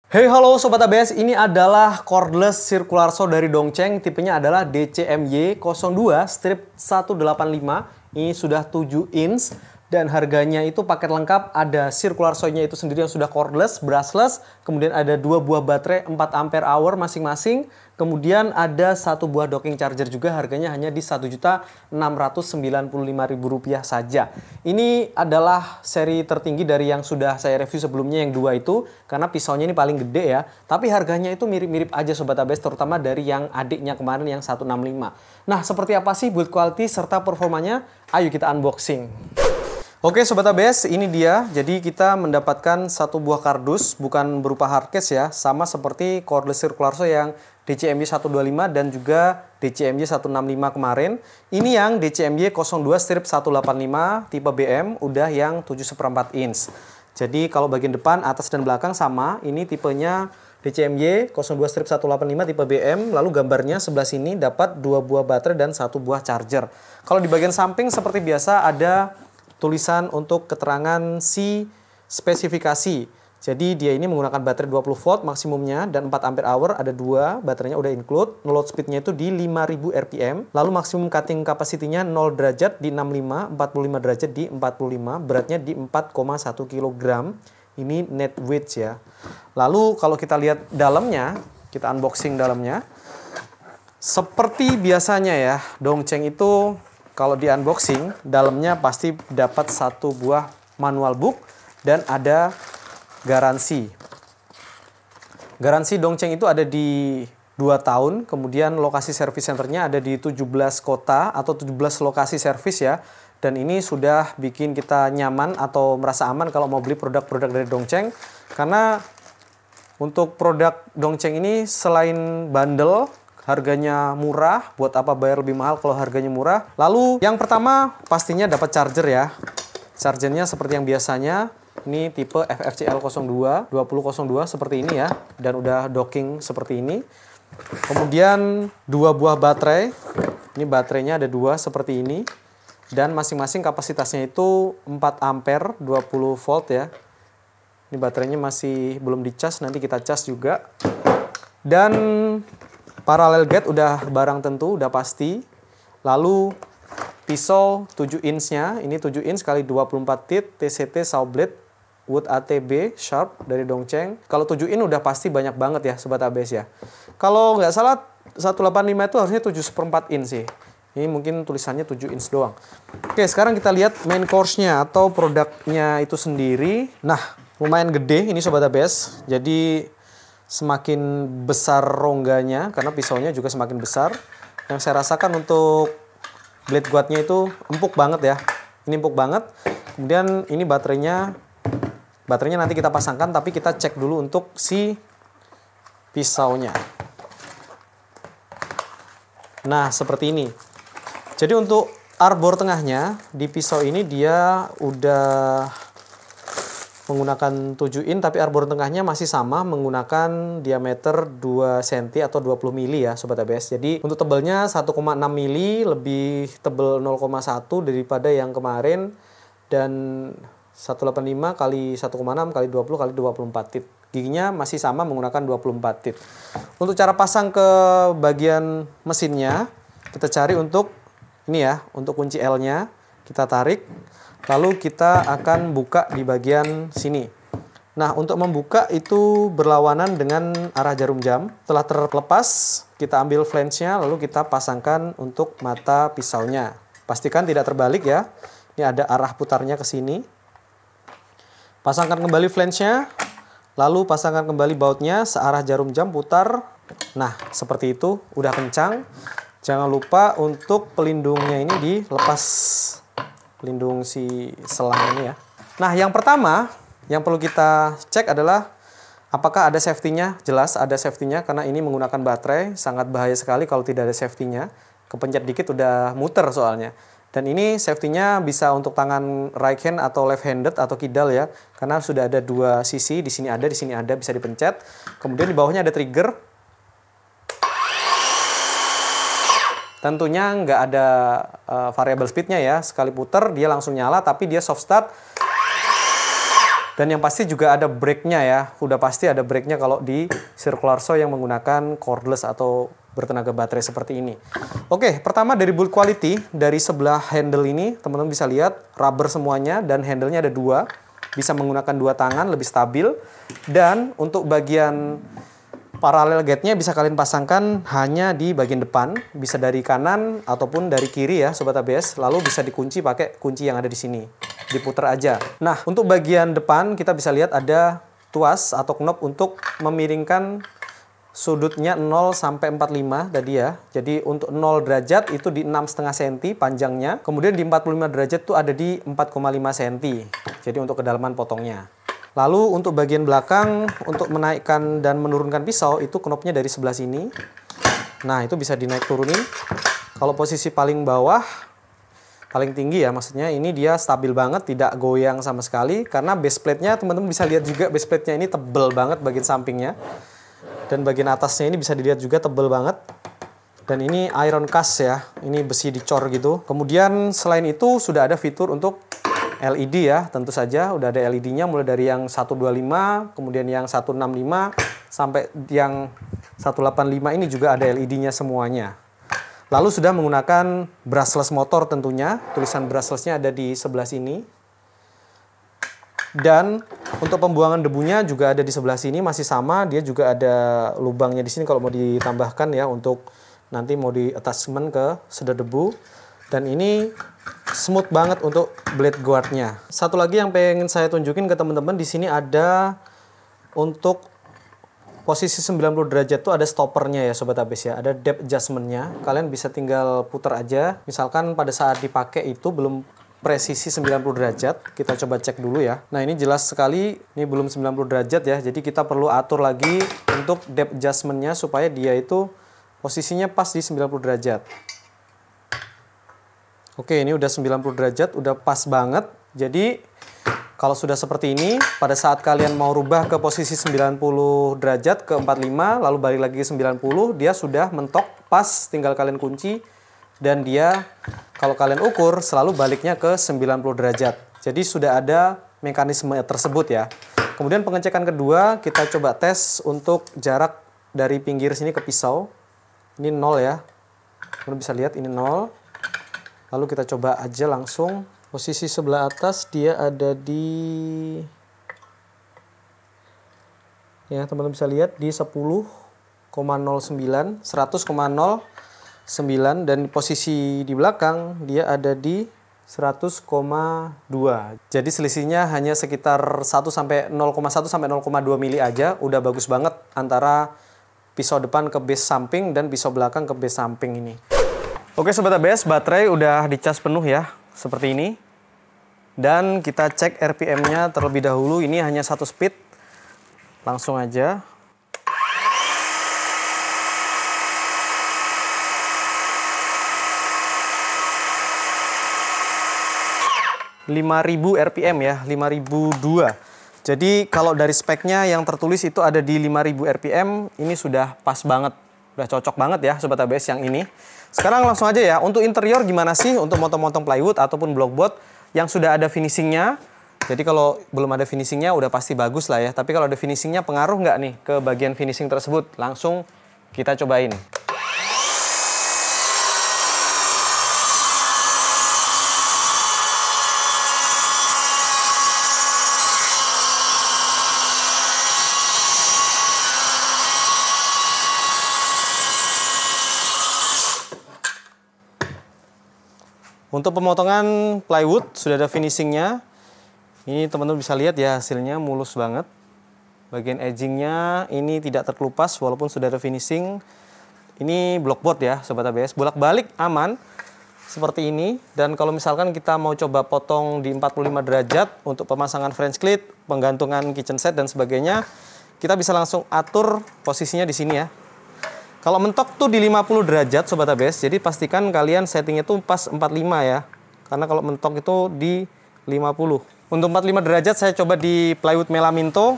Hey halo Sobat ABS, ini adalah cordless circular saw dari Dongcheng. Tipenya adalah DCMY02 strip 185. Ini sudah 7 inch dan harganya itu paket lengkap. Ada circular saw-nya itu sendiri yang sudah cordless, brushless. Kemudian ada 2 buah baterai 4 ampere hour masing-masing. Kemudian ada 1 buah docking charger juga, harganya hanya di Rp1.695.000 saja. Ini adalah seri tertinggi dari yang sudah saya review sebelumnya yang 2 itu, karena pisaunya ini paling gede ya. Tapi harganya itu mirip-mirip aja Sobat ABS, terutama dari yang adiknya kemarin yang 165. Nah, seperti apa sih build quality serta performanya? Ayo kita unboxing. Oke Sobat ABS, ini dia. Jadi kita mendapatkan 1 buah kardus, bukan berupa hardcase ya, sama seperti cordless circular saw yang DCMY 125 dan juga DCMY 165 kemarin. Ini yang DCMY 02 strip 185 tipe BM, udah yang 7/4 inch. Jadi kalau bagian depan, atas dan belakang sama. Ini tipenya DCMY 02 strip 185 tipe BM. Lalu gambarnya sebelah sini dapat 2 buah baterai dan 1 buah charger. Kalau di bagian samping seperti biasa ada tulisan untuk keterangan si spesifikasi. Jadi dia ini menggunakan baterai 20 volt maksimumnya dan 4 ampere hour, ada 2, baterainya udah include. Load speednya itu di 5000 rpm. Lalu maksimum cutting capacity-nya 0 derajat di 65, 45 derajat di 45, beratnya di 4,1 kg. Ini net weight ya. Lalu kalau kita lihat dalamnya, kita unboxing dalamnya. Seperti biasanya ya, Dongcheng itu kalau di unboxing, dalamnya pasti dapat 1 buah manual book dan ada garansi. Garansi Dongcheng itu ada di 2 tahun, kemudian lokasi service centernya ada di 17 kota atau 17 lokasi service ya. Dan ini sudah bikin kita nyaman atau merasa aman kalau mau beli produk-produk dari Dongcheng. Karena untuk produk Dongcheng ini selain bandel, harganya murah, buat apa bayar lebih mahal kalau harganya murah. Lalu yang pertama pastinya dapat charger ya. Chargernya seperti yang biasanya, ini tipe FFCL02, 2002 seperti ini ya. Dan udah docking seperti ini. Kemudian 2 buah baterai, ini baterainya ada 2 seperti ini. Dan masing-masing kapasitasnya itu 4 ampere, 20 volt ya. Ini baterainya masih belum dicas, nanti kita cas juga. Dan parallel gate udah barang tentu, udah pasti. Lalu pisau 7 inch-nya, ini 7 inch kali 24 tit TCT saw blade wood ATB sharp dari Dongcheng. Kalau 7 inch udah pasti banyak banget ya Sobat ABS ya. Kalau nggak salah 185 itu harusnya 7/4 inch sih. Ini mungkin tulisannya 7 inch doang. Oke, sekarang kita lihat main course-nya atau produknya itu sendiri. Nah, lumayan gede ini Sobat ABS. Jadi semakin besar rongganya karena pisaunya juga semakin besar. Yang saya rasakan untuk blade guardnya itu empuk banget ya. Ini empuk banget. Kemudian ini baterainya nanti kita pasangkan, tapi kita cek dulu untuk si pisaunya. Nah, seperti ini. Jadi untuk arbor tengahnya di pisau ini dia udah menggunakan 7 in, tapi arbor tengahnya masih sama menggunakan diameter 2 cm atau 20 mili ya Sobat ABS. Jadi untuk tebalnya 1,6 mili, lebih tebal 0,1 daripada yang kemarin. Dan 185 kali 1,6 kali 20 kali 24 tit. Giginya masih sama menggunakan 24 tit. Untuk cara pasang ke bagian mesinnya, kita cari untuk ini ya, untuk kunci L-nya. Kita tarik. Lalu kita akan buka di bagian sini. Nah, untuk membuka itu berlawanan dengan arah jarum jam. Setelah terlepas, kita ambil flange-nya, lalu kita pasangkan untuk mata pisaunya. Pastikan tidak terbalik ya. Ini ada arah putarnya ke sini. Pasangkan kembali flange-nya, lalu pasangkan kembali bautnya searah jarum jam putar. Nah, seperti itu, udah kencang. Jangan lupa untuk pelindungnya ini dilepas. Pelindung si selang ini ya. Nah, yang pertama yang perlu kita cek adalah apakah ada safety-nya. Jelas ada safety-nya karena ini menggunakan baterai, sangat bahaya sekali kalau tidak ada safety-nya. Kepencet dikit udah muter soalnya. Dan ini safety-nya bisa untuk tangan right hand atau left handed atau kidal ya. Karena sudah ada 2 sisi, di sini ada, bisa dipencet. Kemudian di bawahnya ada trigger. Tentunya nggak ada variable speednya ya. Sekali puter dia langsung nyala, tapi dia soft start Dan yang pasti juga ada brake-nya ya. Udah pasti ada brake-nya kalau di circular saw yang menggunakan cordless atau bertenaga baterai seperti ini. Oke, pertama dari build quality, dari sebelah handle ini teman-teman bisa lihat rubber semuanya dan handle-nya ada 2. Bisa menggunakan 2 tangan, lebih stabil. Dan untuk bagian paralel gate-nya bisa kalian pasangkan hanya di bagian depan, bisa dari kanan ataupun dari kiri ya Sobat ABS, lalu bisa dikunci pakai kunci yang ada di sini. Diputar aja. Nah, untuk bagian depan kita bisa lihat ada tuas atau knob untuk memiringkan sudutnya 0 sampai 45 tadi ya. Jadi untuk 0 derajat itu di 6,5 cm panjangnya, kemudian di 45 derajat itu ada di 4,5 cm. Jadi untuk kedalaman potongnya. Lalu untuk bagian belakang, untuk menaikkan dan menurunkan pisau, itu knopnya dari sebelah sini. Nah, itu bisa dinaik turunin. Kalau posisi paling bawah, paling tinggi ya maksudnya, ini dia stabil banget, tidak goyang sama sekali. Karena base plate-nya, teman-teman bisa lihat juga base plate-nya ini tebel banget bagian sampingnya. Dan bagian atasnya ini bisa dilihat juga tebel banget. Dan ini iron cast ya, ini besi dicor gitu. Kemudian selain itu sudah ada fitur untuk LED ya, tentu saja udah ada LED-nya mulai dari yang 125, kemudian yang 165, sampai yang 185 ini juga ada LED-nya semuanya. Lalu sudah menggunakan brushless motor tentunya, tulisan brushless-nya ada di sebelah sini. Dan untuk pembuangan debunya juga ada di sebelah sini, masih sama, dia juga ada lubangnya di sini kalau mau ditambahkan ya, untuk nanti mau di attachment ke sedot debu. Dan ini smooth banget untuk blade guard-nya. Satu lagi yang pengen saya tunjukin ke teman-teman, di sini ada untuk posisi 90 derajat tuh ada stoppernya ya Sobat ABS ya. Ada depth adjustment-nya. Kalian bisa tinggal putar aja. Misalkan pada saat dipakai itu belum presisi 90 derajat. Kita coba cek dulu ya. Nah, ini jelas sekali ini belum 90 derajat ya. Jadi kita perlu atur lagi untuk depth adjustment-nya supaya dia itu posisinya pas di 90 derajat. Oke, ini udah 90 derajat, udah pas banget. Jadi, kalau sudah seperti ini, pada saat kalian mau rubah ke posisi 90 derajat ke 45, lalu balik lagi ke 90, dia sudah mentok pas, tinggal kalian kunci. Dan dia, kalau kalian ukur, selalu baliknya ke 90 derajat. Jadi, sudah ada mekanisme tersebut ya. Kemudian pengecekan kedua, kita coba tes untuk jarak dari pinggir sini ke pisau. Ini 0 ya. Kalian bisa lihat ini 0. Lalu kita coba aja langsung. Posisi sebelah atas dia ada di, ya teman-teman bisa lihat di 10,09, 100,09, dan posisi di belakang dia ada di 100,2. Jadi selisihnya hanya sekitar 1 sampai 0,1 sampai 0,2 mili aja, udah bagus banget antara pisau depan ke base samping dan pisau belakang ke base samping ini. Oke Sobat ABS, baterai udah dicas penuh ya, seperti ini. Dan kita cek RPM-nya terlebih dahulu, ini hanya 1 speed. Langsung aja. .5.000 RPM ya, 5.002. Jadi kalau dari speknya yang tertulis itu ada di 5.000 RPM, ini sudah pas banget. Udah cocok banget ya Sobat ABS yang ini. Sekarang langsung aja ya, untuk interior gimana sih untuk motong-motong plywood ataupun blockboard yang sudah ada finishingnya. Jadi kalau belum ada finishingnya udah pasti bagus lah ya. Tapi kalau ada finishingnya pengaruh nggak nih ke bagian finishing tersebut? Langsung kita cobain. Untuk pemotongan plywood sudah ada finishingnya. Ini teman-teman bisa lihat ya hasilnya mulus banget. Bagian edgingnya ini tidak terkelupas walaupun sudah ada finishing. Ini blockboard ya Sobat ABS. Bolak-balik aman seperti ini. Dan kalau misalkan kita mau coba potong di 45 derajat untuk pemasangan French cleat, penggantungan kitchen set dan sebagainya, kita bisa langsung atur posisinya di sini ya. Kalau mentok tuh di 50 derajat Sobat ABS, jadi pastikan kalian settingnya tuh pas 45 ya. Karena kalau mentok itu di 50. Untuk 45 derajat saya coba di plywood melaminto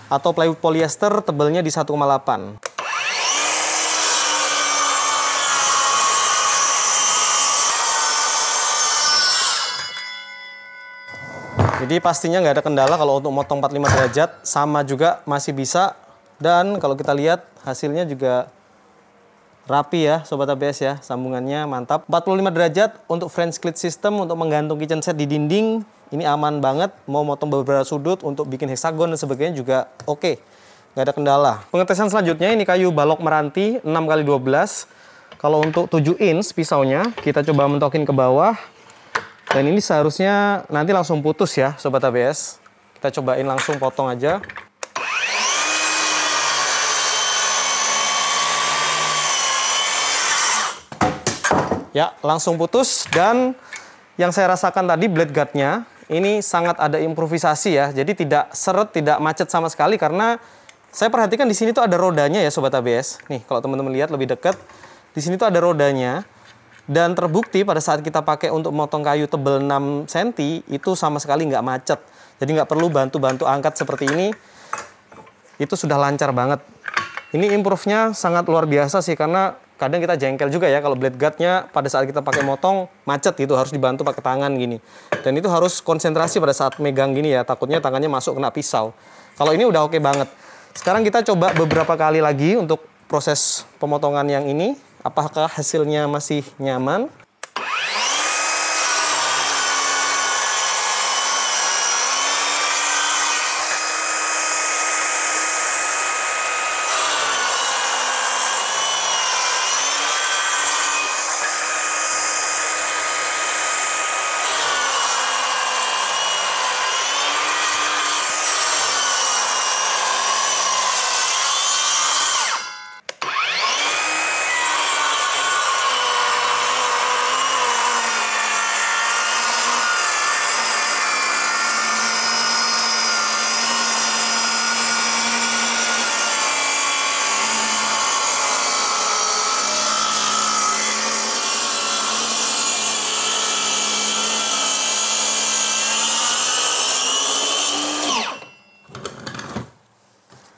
atau plywood polyester, tebelnya di 1,8. Jadi pastinya nggak ada kendala kalau untuk motong 45 derajat, sama juga masih bisa. Dan kalau kita lihat hasilnya juga rapi ya Sobat ABS ya, sambungannya mantap. 45 derajat untuk French clit system untuk menggantung kitchen set di dinding, ini aman banget. Mau motong beberapa sudut untuk bikin heksagon dan sebagainya juga oke. Nggak ada kendala. Pengetesan selanjutnya ini kayu balok meranti 6x12. Kalau untuk 7 inch pisaunya, kita coba mentokin ke bawah. Dan ini seharusnya nanti langsung putus ya Sobat ABS. Kita cobain langsung potong aja. Ya, langsung putus. Dan yang saya rasakan tadi blade guardnya ini sangat ada improvisasi ya. Jadi tidak seret, tidak macet sama sekali karena saya perhatikan di sini tuh ada rodanya ya Sobat ABS. Nih, kalau teman-teman lihat lebih dekat, di sini tuh ada rodanya. Dan terbukti pada saat kita pakai untuk motong kayu tebal 6 cm itu sama sekali nggak macet. Jadi nggak perlu bantu-bantu angkat seperti ini. Itu sudah lancar banget. Ini improve-nya sangat luar biasa sih karena kadang kita jengkel juga ya kalau blade guard-nya pada saat kita pakai motong macet gitu, harus dibantu pakai tangan gini. Dan itu harus konsentrasi pada saat megang gini ya, takutnya tangannya masuk kena pisau. Kalau ini udah oke banget. Sekarang kita coba beberapa kali lagi untuk proses pemotongan yang ini. Apakah hasilnya masih nyaman?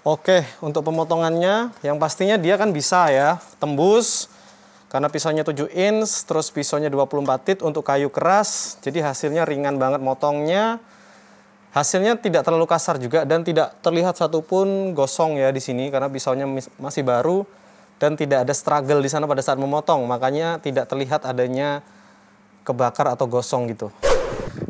Oke, untuk pemotongannya yang pastinya dia kan bisa ya tembus karena pisaunya 7 inch, terus pisaunya 24 tit untuk kayu keras. Jadi hasilnya ringan banget motongnya. Hasilnya tidak terlalu kasar juga dan tidak terlihat satupun gosong ya di sini karena pisaunya masih baru dan tidak ada struggle di sana pada saat memotong. Makanya tidak terlihat adanya kebakar atau gosong gitu.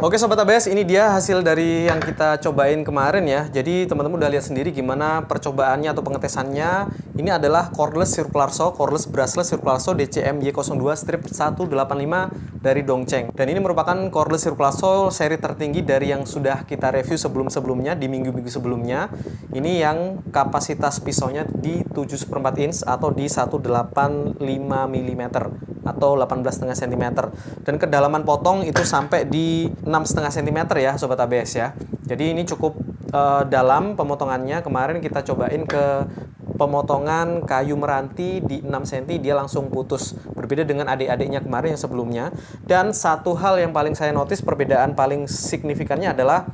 Oke Sobat ABS, ini dia hasil dari yang kita cobain kemarin ya. Jadi teman-teman udah lihat sendiri gimana percobaannya atau pengetesannya. Ini adalah cordless circular saw, cordless brushless circular saw DCM Y02 strip 185 dari Dongcheng. Dan ini merupakan cordless circular saw seri tertinggi dari yang sudah kita review sebelum-sebelumnya, di minggu-minggu sebelumnya. Ini yang kapasitas pisaunya di 7/4 inch atau di 185 mm atau 18,5 cm. Dan kedalaman potong itu sampai di 6,5 cm ya Sobat ABS ya. Jadi ini cukup dalam pemotongannya. Kemarin kita cobain ke pemotongan kayu meranti di 6 cm dia langsung putus. Berbeda dengan adik-adiknya kemarin yang sebelumnya. Dan satu hal yang paling saya notice, perbedaan paling signifikannya adalah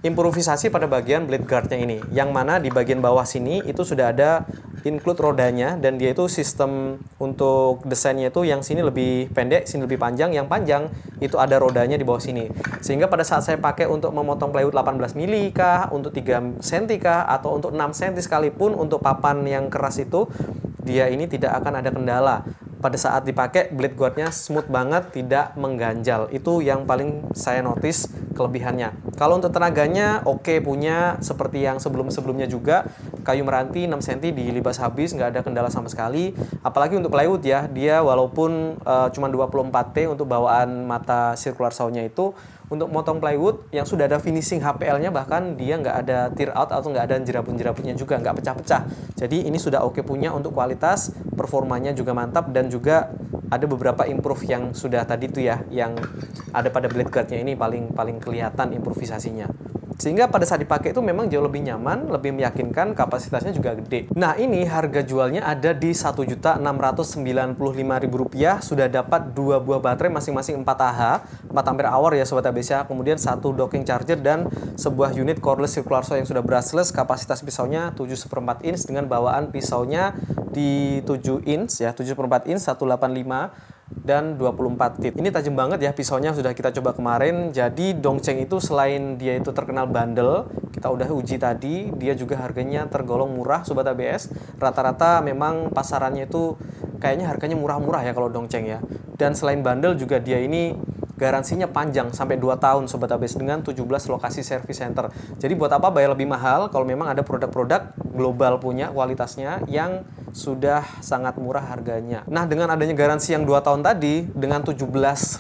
improvisasi pada bagian blade guardnya ini. Yang mana di bagian bawah sini itu sudah ada include rodanya dan dia itu sistem untuk desainnya itu yang sini lebih pendek, sini lebih panjang, yang panjang itu ada rodanya di bawah sini. Sehingga pada saat saya pakai untuk memotong plywood 18 mili kah, untuk 3 cm kah, atau untuk 6 cm sekalipun untuk papan yang keras itu, dia ini tidak akan ada kendala. Pada saat dipakai blade guardnya smooth banget, tidak mengganjal. Itu yang paling saya notice kelebihannya. Kalau untuk tenaganya oke punya seperti yang sebelum-sebelumnya juga. Kayu meranti 6 cm dilibas habis, nggak ada kendala sama sekali. Apalagi untuk plywood ya, dia walaupun cuma 24 T untuk bawaan mata circular saw-nya itu, untuk motong plywood yang sudah ada finishing HPL-nya, bahkan dia nggak ada tear out atau nggak ada jeraput-jeraputnya juga, nggak pecah-pecah. Jadi ini sudah oke punya untuk kualitas, performanya juga mantap, dan juga ada beberapa improve yang sudah tadi tuh ya, yang ada pada blade guard-nya ini paling kelihatan improvisasinya. Sehingga pada saat dipakai itu memang jauh lebih nyaman, lebih meyakinkan, kapasitasnya juga gede. Nah ini harga jualnya ada di Rp1.695.000. Sudah dapat 2 buah baterai masing-masing 4Ah, 4 ampere hour ya Sobat ABS ya. Kemudian 1 docking charger dan sebuah unit cordless circular saw yang sudah brushless. Kapasitas pisaunya 7/4 inch dengan bawaan pisaunya di 7 inch ya, 7/4 inch 185. dan 24 tit. Ini tajam banget ya, pisaunya sudah kita coba kemarin. Jadi Dongcheng itu selain dia itu terkenal bandel, kita udah uji tadi, dia juga harganya tergolong murah Sobat ABS. Rata-rata memang pasarannya itu kayaknya harganya murah-murah ya kalau Dongcheng ya. Dan selain bandel juga dia ini garansinya panjang sampai 2 tahun Sobat ABS dengan 17 lokasi service center. Jadi buat apa bayar lebih mahal kalau memang ada produk-produk global punya kualitasnya yang sudah sangat murah harganya. Nah, dengan adanya garansi yang 2 tahun tadi dengan 17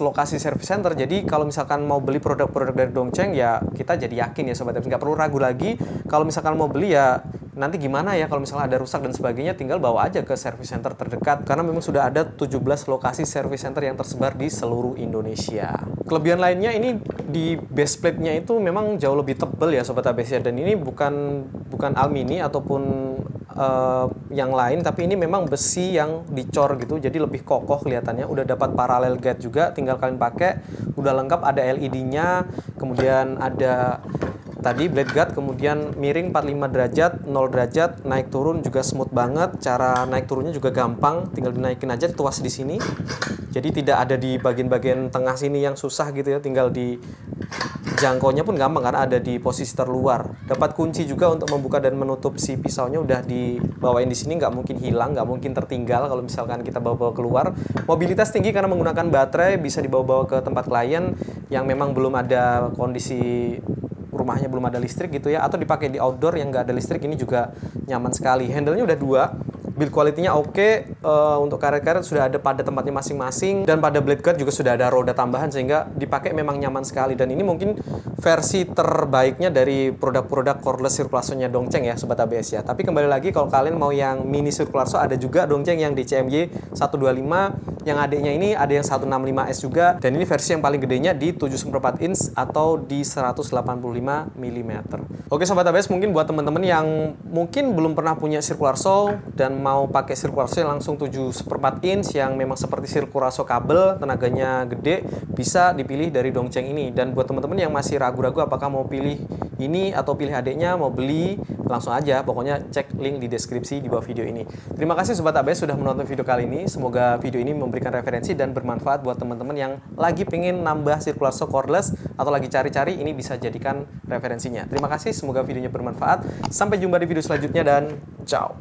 lokasi service center, jadi kalau misalkan mau beli produk-produk dari Dongcheng ya kita jadi yakin ya Sobat ABS, nggak perlu ragu lagi. Kalau misalkan mau beli ya nanti gimana ya kalau misalnya ada rusak dan sebagainya, tinggal bawa aja ke service center terdekat karena memang sudah ada 17 lokasi service center yang tersebar di seluruh Indonesia. Kelebihan lainnya ini di base plate-nya itu memang jauh lebih tebal ya Sobat ABS ya, dan ini bukan alumini ataupun yang lain, tapi ini memang besi yang dicor gitu, jadi lebih kokoh kelihatannya. Udah dapat parallel guide juga, tinggal kalian pakai, udah lengkap, ada LED-nya, kemudian ada tadi blade guard, kemudian miring 45 derajat, 0 derajat, naik turun juga smooth banget. Cara naik turunnya juga gampang, tinggal dinaikin aja tuas di sini. Jadi tidak ada di bagian-bagian tengah sini yang susah gitu ya, tinggal di jangkaunya pun gampang karena ada di posisi terluar. Dapat kunci juga untuk membuka dan menutup si pisaunya, udah dibawain di sini, nggak mungkin hilang, nggak mungkin tertinggal kalau misalkan kita bawa-bawa keluar. Mobilitas tinggi karena menggunakan baterai, bisa dibawa-bawa ke tempat klien yang memang belum ada kondisi rumahnya belum ada listrik gitu ya, atau dipakai di outdoor yang nggak ada listrik, ini juga nyaman sekali. Handle-nya udah 2, build quality-nya oke. Untuk karet-karet sudah ada pada tempatnya masing-masing, dan pada blade guard juga sudah ada roda tambahan sehingga dipakai memang nyaman sekali. Dan ini mungkin versi terbaiknya dari produk-produk cordless circular saw-nya Dongcheng ya Sobat ABS ya. Tapi kembali lagi kalau kalian mau yang mini circular saw, ada juga Dongcheng yang di CMY 125, yang adiknya ini ada yang 165S juga, dan ini versi yang paling gedenya di 7/4 inch atau di 185 mm. Oke Sobat ABS, mungkin buat teman-teman yang mungkin belum pernah punya circular saw dan mau pakai circular saw langsung 7/4 inch yang memang seperti circular saw kabel, tenaganya gede, bisa dipilih dari Dongcheng ini. Dan buat teman-teman yang masih ragu-ragu apakah mau pilih ini atau pilih adiknya, mau beli, langsung aja pokoknya cek link di deskripsi di bawah video ini. Terima kasih Sobat ABS sudah menonton video kali ini. Semoga video ini memberikan referensi dan bermanfaat buat teman-teman yang lagi pengen nambah circular saw cordless atau lagi cari-cari, ini bisa jadikan referensinya. Terima kasih, semoga videonya bermanfaat. Sampai jumpa di video selanjutnya dan ciao.